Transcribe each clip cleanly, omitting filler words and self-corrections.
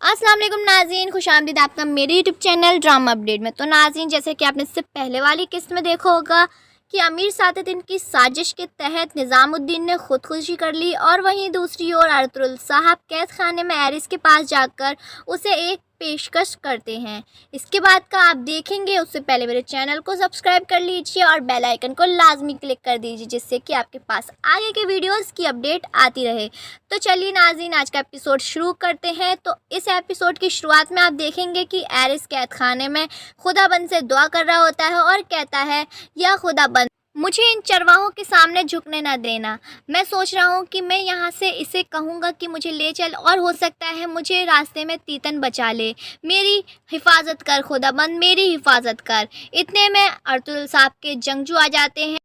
अस्सलाम वालेकुम नाज़रीन, खुशामदीद आपका मेरे यूट्यूब चैनल ड्रामा अपडेट में। तो नाज़रीन, जैसे कि आपने इससे पहले वाली किस्त में देखा होगा कि अमीर सादुद्दीन की साजिश के तहत निज़ामुद्दीन ने खुदकुशी कर ली और वहीं दूसरी ओर अर्तुगरुल साहब कैद खाने में एरिस के पास जाकर उसे एक पेशकश करते हैं। इसके बाद का आप देखेंगे, उससे पहले मेरे चैनल को सब्सक्राइब कर लीजिए और बेल आइकन को लाजमी क्लिक कर दीजिए, जिससे कि आपके पास आगे के वीडियोस की अपडेट आती रहे। तो चलिए नाज़रीन, आज का एपिसोड शुरू करते हैं। तो इस एपिसोड की शुरुआत में आप देखेंगे कि एरिस कैद खाने में खुदाबंद से दुआ कर रहा होता है और कहता है, या खुदाबंद, मुझे इन चरवाहों के सामने झुकने न देना। मैं सोच रहा हूँ कि मैं यहाँ से इसे कहूँगा कि मुझे ले चल, और हो सकता है मुझे रास्ते में तीतन बचा ले। मेरी हिफाजत कर खुदाबंद, मेरी हिफाजत कर। इतने में अर्तुगरुल साहब के जंगजू आ जाते हैं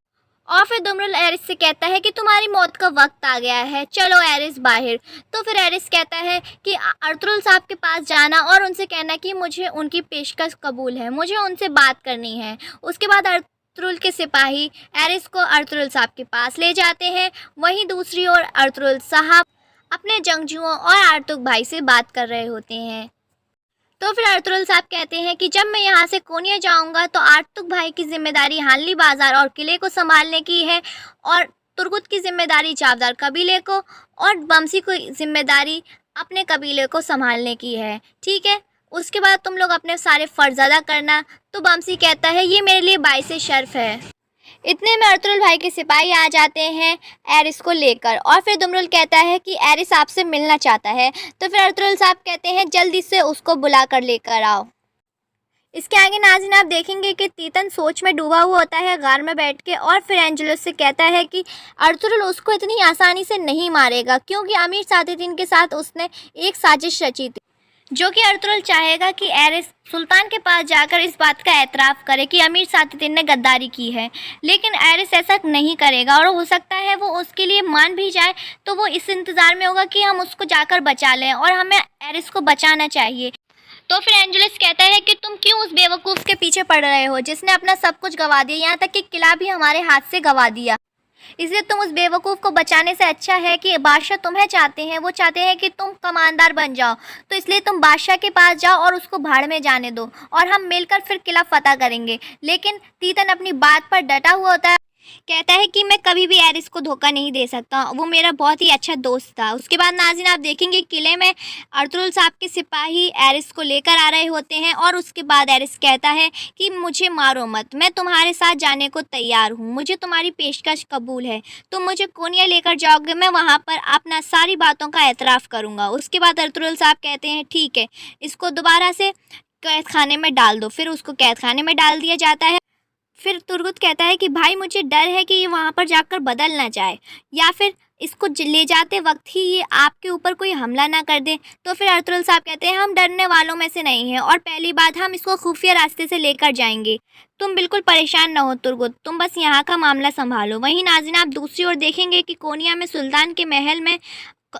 और फिर दुमरुल एरिस से कहता है कि तुम्हारी मौत का वक्त आ गया है, चलो एरिस बाहर। तो फिर एरिस कहता है कि अर्तुगरुल साहब के पास जाना और उनसे कहना कि मुझे उनकी पेशकश कबूल है, मुझे उनसे बात करनी है। उसके बाद अर्तुगरुल के सिपाही एरिस को अर्तुगरुल साहब के पास ले जाते हैं। वहीं दूसरी ओर अर्तुगरुल साहब अपने जंगजुओं और आर्तुग भाई से बात कर रहे होते हैं। तो फिर अर्तुगरुल साहब कहते हैं कि जब मैं यहाँ से कोनिया जाऊँगा तो आर्तुग भाई की जिम्मेदारी हानली बाजार और किले को संभालने की है, और तुर्गुत की जिम्मेदारी चावदार कबीले को, और बमसी को जिम्मेदारी अपने कबीले को संभालने की है। ठीक है, उसके बाद तुम लोग अपने सारे फ़र्ज़ अदा करना। तो बमसी कहता है, ये मेरे लिए बाइस शर्फ है। इतने में अर्तुगरुल भाई के सिपाही आ जाते हैं एरिस को लेकर, और फिर दुमरुल कहता है कि एरिस आपसे मिलना चाहता है। तो फिर अर्तुगरुल साहब कहते हैं, जल्दी से उसको बुला कर लेकर आओ। इसके आगे नाज़रीन आप देखेंगे कि तीतन सोच में डूबा हुआ होता है गार में बैठ के, और फिर एंजेलस से कहता है कि अर्तुगरुल उसको इतनी आसानी से नहीं मारेगा, क्योंकि अमीर सादुद्दीन के साथ उसने एक साजिश रची थी, जो कि अर्तुगरुल चाहेगा कि एरिस सुल्तान के पास जाकर इस बात का एतराफ़ करे कि अमीर सादुद्दीन ने गद्दारी की है। लेकिन एरिस ऐसा नहीं करेगा, और हो सकता है वो उसके लिए मान भी जाए, तो वो इस इंतज़ार में होगा कि हम उसको जाकर बचा लें, और हमें एरिस को बचाना चाहिए। तो फिर एंजेलस कहता है कि तुम क्यों उस बेवकूफ़ के पीछे पड़ रहे हो जिसने अपना सब कुछ गंवा दिया, यहाँ तक कि किला भी हमारे हाथ से गंवा दिया। इसलिए तुम उस बेवकूफ़ को बचाने से अच्छा है कि बादशाह तुम्हें चाहते हैं, वो चाहते हैं कि तुम कमांडर बन जाओ। तो इसलिए तुम बादशाह के पास जाओ और उसको भाड़ में जाने दो, और हम मिलकर फिर किला फतह करेंगे। लेकिन तीतन अपनी बात पर डटा हुआ होता है, कहता है कि मैं कभी भी एरिस को धोखा नहीं दे सकता, वो मेरा बहुत ही अच्छा दोस्त था। उसके बाद नाज़रीन आप देखेंगे किले में अर्तुगरुल साहब के सिपाही एरिस को लेकर आ रहे होते हैं, और उसके बाद एरिस कहता है कि मुझे मारो मत, मैं तुम्हारे साथ जाने को तैयार हूँ, मुझे तुम्हारी पेशकश कबूल है, तुम मुझे कोनिया लेकर जाओगे, मैं वहाँ पर अपना सारी बातों का एतराफ़ करूँगा। उसके बाद अर्तुगरुल साहब कहते हैं, ठीक है, इसको दोबारा से कैद खाने में डाल दो। फिर उसको कैद खाने में डाल दिया जाता है। फिर तुर्गुत कहता है कि भाई मुझे डर है कि ये वहाँ पर जाकर बदल ना जाए, या फिर इसको ले जाते वक्त ही ये आपके ऊपर कोई हमला ना कर दे। तो फिर अर्तुगरुल साहब कहते हैं, हम डरने वालों में से नहीं हैं, और पहली बात, हम इसको खुफिया रास्ते से लेकर जाएंगे। तुम बिल्कुल परेशान ना हो तुर्गुत, तुम बस यहाँ का मामला संभालो। वहीं नाज़रीन आप दूसरी ओर देखेंगे कि कोनिया में सुल्तान के महल में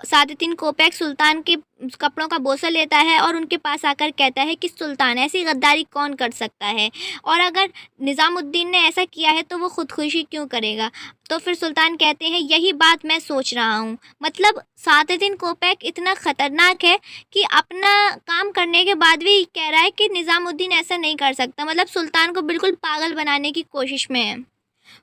सादुद्दीन कोपैक सुल्तान के कपड़ों का बोसा लेता है, और उनके पास आकर कहता है कि सुल्तान, ऐसी गद्दारी कौन कर सकता है, और अगर निज़ामुद्दीन ने ऐसा किया है तो वो खुदकुशी क्यों करेगा। तो फिर सुल्तान कहते हैं, यही बात मैं सोच रहा हूँ। मतलब सादुद्दीन कोपैक इतना ख़तरनाक है कि अपना काम करने के बाद भी कह रहा है कि निज़ामुद्दीन ऐसा नहीं कर सकता, मतलब सुल्तान को बिल्कुल पागल बनाने की कोशिश में है।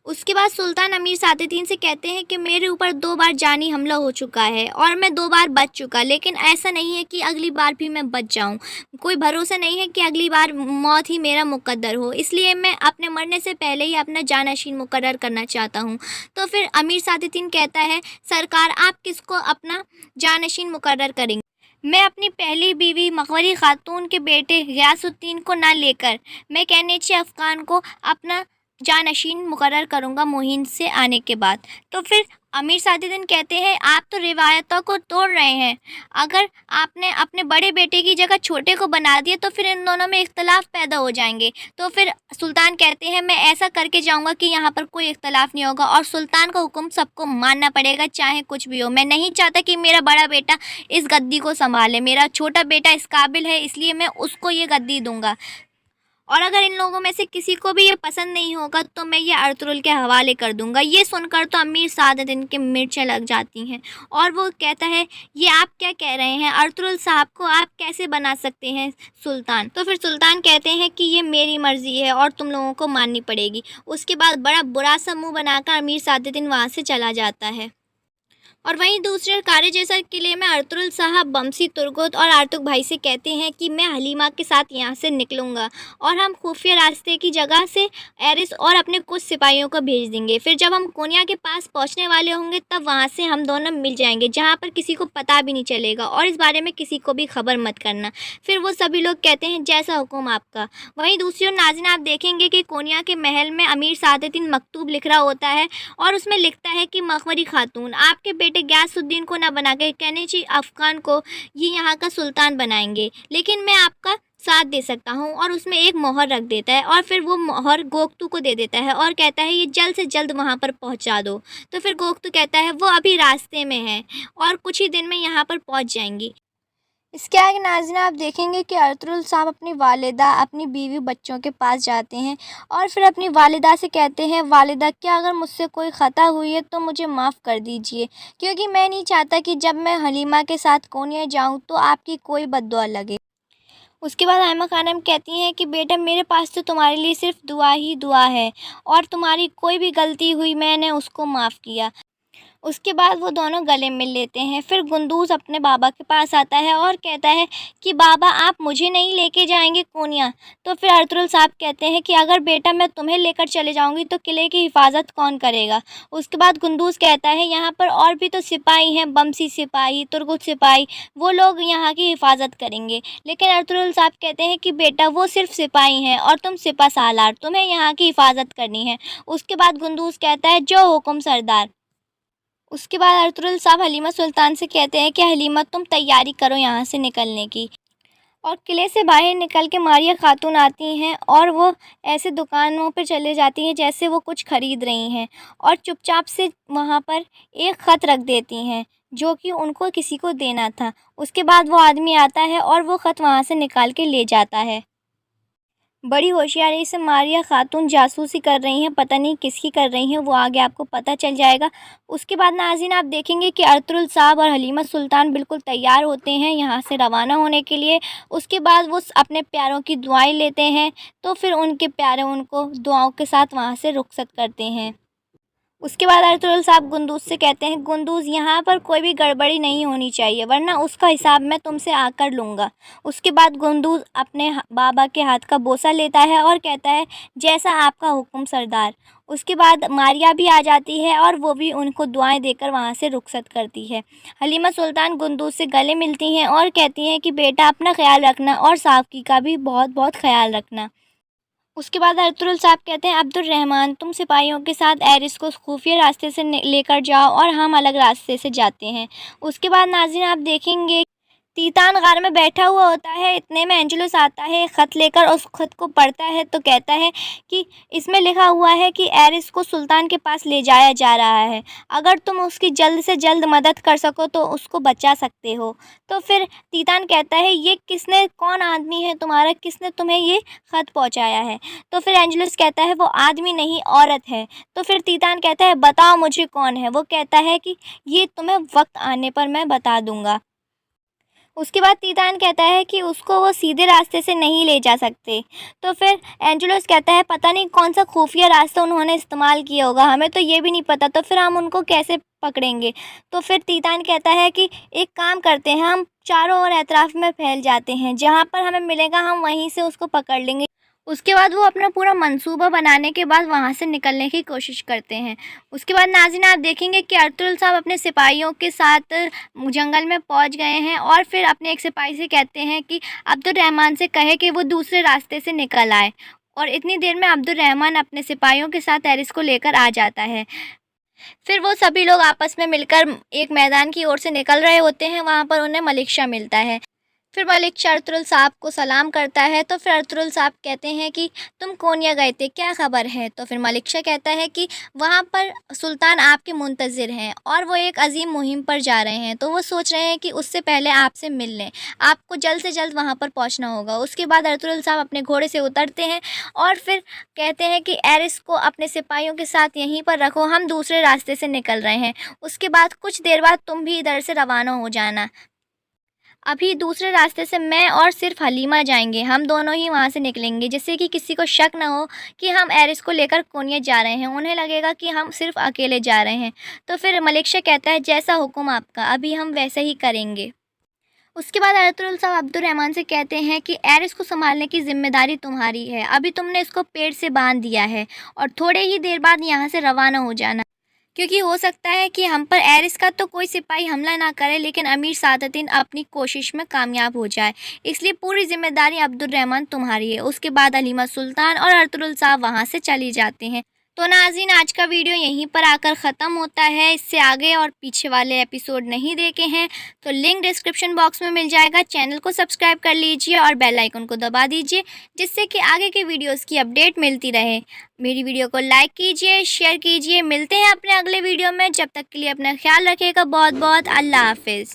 उसके बाद सुल्तान अमीर सादुद्दीन से कहते हैं कि मेरे ऊपर 2 बार जानी हमला हो चुका है, और मैं 2 बार बच चुका, लेकिन ऐसा नहीं है कि अगली बार भी मैं बच जाऊं। कोई भरोसा नहीं है कि अगली बार मौत ही मेरा मुकद्दर हो, इसलिए मैं अपने मरने से पहले ही अपना जानशीन मुकर्रर करना चाहता हूं। तो फिर अमीर सादुद्दीन कहता है, सरकार, आप किसको अपना जानशीन मुकर्रर करेंगे? मैं अपनी पहली बीवी मकबरी खातून के बेटे गयासुद्दीन को ना लेकर मैं कहनेची अफ़गान को अपना जानशीन मुकर्रर करूँगा मुहिंद से आने के बाद। तो फिर अमीर सादुद्दीन कहते हैं, आप तो रिवायतों को तोड़ रहे हैं। अगर आपने अपने बड़े बेटे की जगह छोटे को बना दिया तो फिर इन दोनों में इख्तलाफ पैदा हो जाएंगे। तो फिर सुल्तान कहते हैं, मैं ऐसा करके जाऊंगा कि यहाँ पर कोई इख्तलाफ नहीं होगा, और सुल्तान का हुक्म सबको मानना पड़ेगा, चाहे कुछ भी हो। मैं नहीं चाहता कि मेरा बड़ा बेटा इस गद्दी को संभाले, मेरा छोटा बेटा इस काबिल है, इसलिए मैं उसको ये गद्दी दूँगा। और अगर इन लोगों में से किसी को भी ये पसंद नहीं होगा तो मैं ये अर्तुगरुल के हवाले कर दूंगा। ये सुनकर तो अमीर सादतदीन के मिर्चें लग जाती हैं और वो कहता है, ये आप क्या कह रहे हैं? अर्तुगरुल साहब को आप कैसे बना सकते हैं सुल्तान? तो फिर सुल्तान कहते हैं कि ये मेरी मर्ज़ी है और तुम लोगों को माननी पड़ेगी। उसके बाद बड़ा बुरा सा मुँह बनाकर अमीर सादतदीन वहाँ से चला जाता है। और वहीं दूसरे कार्यजैसा किले में अर्तुगरुल साहब बमसी तुर्गुत और आर्तुक भाई से कहते हैं कि मैं हलीमा के साथ यहाँ से निकलूँगा और हम खुफिया रास्ते की जगह से एरिस और अपने कुछ सिपाहियों को भेज देंगे। फिर जब हम कोनिया के पास पहुँचने वाले होंगे तब वहाँ से हम दोनों मिल जाएंगे, जहाँ पर किसी को पता भी नहीं चलेगा और इस बारे में किसी को भी खबर मत करना। फिर वो सभी लोग कहते हैं जैसा हुक्म आपका। वहीं दूसरी ओर नाज़रीन आप देखेंगे कि कोनिया के महल में अमीर सादतदीन मकतूब लिख रहा होता है और उसमें लिखता है कि मखमरी खातून, आपके बेटे गयासुद्दीन को ना बना के कनेची अफगान को ये यहाँ का सुल्तान बनाएंगे, लेकिन मैं आपका साथ दे सकता हूँ। और उसमें एक मोहर रख देता है और फिर वो मोहर गोकतू को दे देता है और कहता है ये जल्द से जल्द वहाँ पर पहुँचा दो। तो फिर गोकतू कहता है वो अभी रास्ते में है और कुछ ही दिन में यहाँ पर पहुँच जाएंगी। इसके आगे नाज़रीन आप देखेंगे कि अर्तुगरुल साहब अपनी वालिदा, अपनी बीवी, बच्चों के पास जाते हैं और फिर अपनी वालिदा से कहते हैं, वालिदा क्या अगर मुझसे कोई ख़ता हुई है तो मुझे माफ़ कर दीजिए, क्योंकि मैं नहीं चाहता कि जब मैं हलीमा के साथ कोनिया जाऊं तो आपकी कोई बद्दुआ लगे। उसके बाद आयमा खानम कहती हैं कि बेटा मेरे पास तो तुम्हारे लिए सिर्फ दुआ ही दुआ है और तुम्हारी कोई भी गलती हुई मैंने उसको माफ़ किया। उसके बाद वो दोनों गले मिल लेते हैं। फिर गुंदूज़ अपने बाबा के पास आता है और कहता है कि बाबा आप मुझे नहीं लेके जाएंगे कोनिया? तो फिर अर्तुगरुल साहब कहते हैं कि अगर बेटा मैं तुम्हें लेकर चले जाऊंगी तो किले की हिफाजत कौन करेगा? उसके बाद गुंदूज़ कहता है यहाँ पर और भी तो सिपाही हैं, बमसी सिपाही, तुर्गुत सिपाही, वो लोग यहाँ की हिफाजत करेंगे। लेकिन अर्तुगरुल साहब कहते हैं कि बेटा वो सिर्फ सिपाही हैं और तुम सिपा सालार, तुम्हें यहाँ की हिफाजत करनी है। उसके बाद गुंदूज़ कहता है जो हुक्म सरदार। उसके बाद अर्तुगरुल साहब हलीमा सुल्तान से कहते हैं कि हलीमा तुम तैयारी करो यहाँ से निकलने की। और किले से बाहर निकल के मारिया खातून आती हैं और वो ऐसे दुकानों पर चले जाती हैं जैसे वो कुछ ख़रीद रही हैं और चुपचाप से वहाँ पर एक ख़त रख देती हैं जो कि उनको किसी को देना था। उसके बाद वो आदमी आता है और वो ख़त वहाँ से निकाल के ले जाता है। बड़ी होशियारी से मारिया खातून जासूसी कर रही हैं, पता नहीं किसकी कर रही हैं, वो आगे आपको पता चल जाएगा। उसके बाद नाज़रीन आप देखेंगे कि अर्तुगरुल साहब और हलीमा सुल्तान बिल्कुल तैयार होते हैं यहाँ से रवाना होने के लिए। उसके बाद वो अपने प्यारों की दुआएं लेते हैं, तो फिर उनके प्यारे उनको दुआओं के साथ वहाँ से रुखसत करते हैं। उसके बाद अर्तुगरुल साहब गुंदूज़ से कहते हैं, गुंदूज़ यहाँ पर कोई भी गड़बड़ी नहीं होनी चाहिए वरना उसका हिसाब मैं तुमसे आकर लूँगा। उसके बाद गुंदूज़ अपने बाबा के हाथ का बोसा लेता है और कहता है जैसा आपका हुक्म सरदार। उसके बाद मारिया भी आ जाती है और वो भी उनको दुआएं देकर वहाँ से रुखसत करती है। हलीमा सुल्तान गुंदूज़ से गले मिलती हैं और कहती हैं कि बेटा अपना ख्याल रखना और साफ़ी का भी बहुत बहुत ख्याल रखना। उसके बाद अर्तुगरुल साहब कहते हैं, अब्दुर्रहमान तुम सिपाहियों के साथ एरिस को खुफिया रास्ते से लेकर जाओ और हम अलग रास्ते से जाते हैं। उसके बाद नाज़रीन आप देखेंगे तीतान गार में बैठा हुआ होता है, इतने में एंजेलस आता है ख़त लेकर, उस ख़त को पढ़ता है तो कहता है कि इसमें लिखा हुआ है कि एरिस को सुल्तान के पास ले जाया जा रहा है, अगर तुम उसकी जल्द से जल्द मदद कर सको तो उसको बचा सकते हो। तो फिर तीतान कहता है ये किसने, कौन आदमी है तुम्हारा, किसने तुम्हें ये ख़त पहुँचाया है? तो फिर एंजेलस कहता है वो आदमी नहीं औरत है। तो फिर तीतान कहता है बताओ मुझे कौन है? वो कहता है कि ये तुम्हें वक्त आने पर मैं बता दूँगा। उसके बाद तीतान कहता है कि उसको वो सीधे रास्ते से नहीं ले जा सकते। तो फिर एंजेलस कहता है पता नहीं कौन सा खुफिया रास्ता उन्होंने इस्तेमाल किया होगा, हमें तो ये भी नहीं पता, तो फिर हम उनको कैसे पकड़ेंगे? तो फिर तीतान कहता है कि एक काम करते हैं, हम चारों ओर एतराफ़ में फैल जाते हैं, जहाँ पर हमें मिलेगा हम वहीं से उसको पकड़ लेंगे। उसके बाद वो अपना पूरा मंसूबा बनाने के बाद वहाँ से निकलने की कोशिश करते हैं। उसके बाद नाज़रीन आप देखेंगे कि अर्तुगरुल साहब अपने सिपाहियों के साथ जंगल में पहुँच गए हैं और फिर अपने एक सिपाही से कहते हैं कि अब्दुर्रहमान से कहे कि वो दूसरे रास्ते से निकल आए। और इतनी देर में अब्दुर्रहमान अपने सिपाहियों के साथ एरिस को लेकर आ जाता है। फिर वो सभी लोग आपस में मिलकर एक मैदान की ओर से निकल रहे होते हैं, वहाँ पर उन्हें मलिक शाह मिलता है। फिर मलिक शाह अर्तुगरुल साहब को सलाम करता है। तो फिर अर्तुगरुल साहब कहते हैं कि तुम कोन्या गए थे, क्या ख़बर है? तो फिर मलिक शाह कहता है कि वहाँ पर सुल्तान आपके मुंतज़िर हैं और वो एक अजीम मुहिम पर जा रहे हैं, तो वो सोच रहे हैं कि उससे पहले आपसे मिल लें। आपको जल्द से जल्द वहाँ पर पहुँचना होगा। उसके बाद अर्तुगरुल साहब अपने घोड़े से उतरते हैं और फिर कहते हैं कि एरिस को अपने सिपाहियों के साथ यहीं पर रखो, हम दूसरे रास्ते से निकल रहे हैं। उसके बाद कुछ देर बाद तुम भी इधर से रवाना हो जाना। अभी दूसरे रास्ते से मैं और सिर्फ हलीमा जाएंगे, हम दोनों ही वहाँ से निकलेंगे, जिससे कि किसी को शक ना हो कि हम एरिस को लेकर कोन्या जा रहे हैं। उन्हें लगेगा कि हम सिर्फ अकेले जा रहे हैं। तो फिर मलिक शाह कहता है जैसा हुक्म आपका, अभी हम वैसे ही करेंगे। उसके बाद अर्तुगरुल साहब अब्दुर्रहमान से कहते हैं कि एरिस को संभालने की जिम्मेदारी तुम्हारी है। अभी तुमने इसको पेड़ से बांध दिया है और थोड़े ही देर बाद यहाँ से रवाना हो जाना, क्योंकि हो सकता है कि हम पर एरिस का तो कोई सिपाही हमला ना करे, लेकिन अमीर सादतदीन अपनी कोशिश में कामयाब हो जाए। इसलिए पूरी जिम्मेदारी अब्दुर्रहमान तुम्हारी है। उसके बाद हलीमा सुल्तान और अर्तुगरुल साहब वहाँ से चली जाते हैं। तो नाज़रीन, आज का वीडियो यहीं पर आकर ख़त्म होता है। इससे आगे और पीछे वाले एपिसोड नहीं देखे हैं तो लिंक डिस्क्रिप्शन बॉक्स में मिल जाएगा। चैनल को सब्सक्राइब कर लीजिए और बेल आइकन को दबा दीजिए, जिससे कि आगे के वीडियोस की अपडेट मिलती रहे। मेरी वीडियो को लाइक कीजिए, शेयर कीजिए। मिलते हैं अपने अगले वीडियो में। जब तक के लिए अपना ख्याल रखिएगा। बहुत बहुत अल्लाह हाफिज़।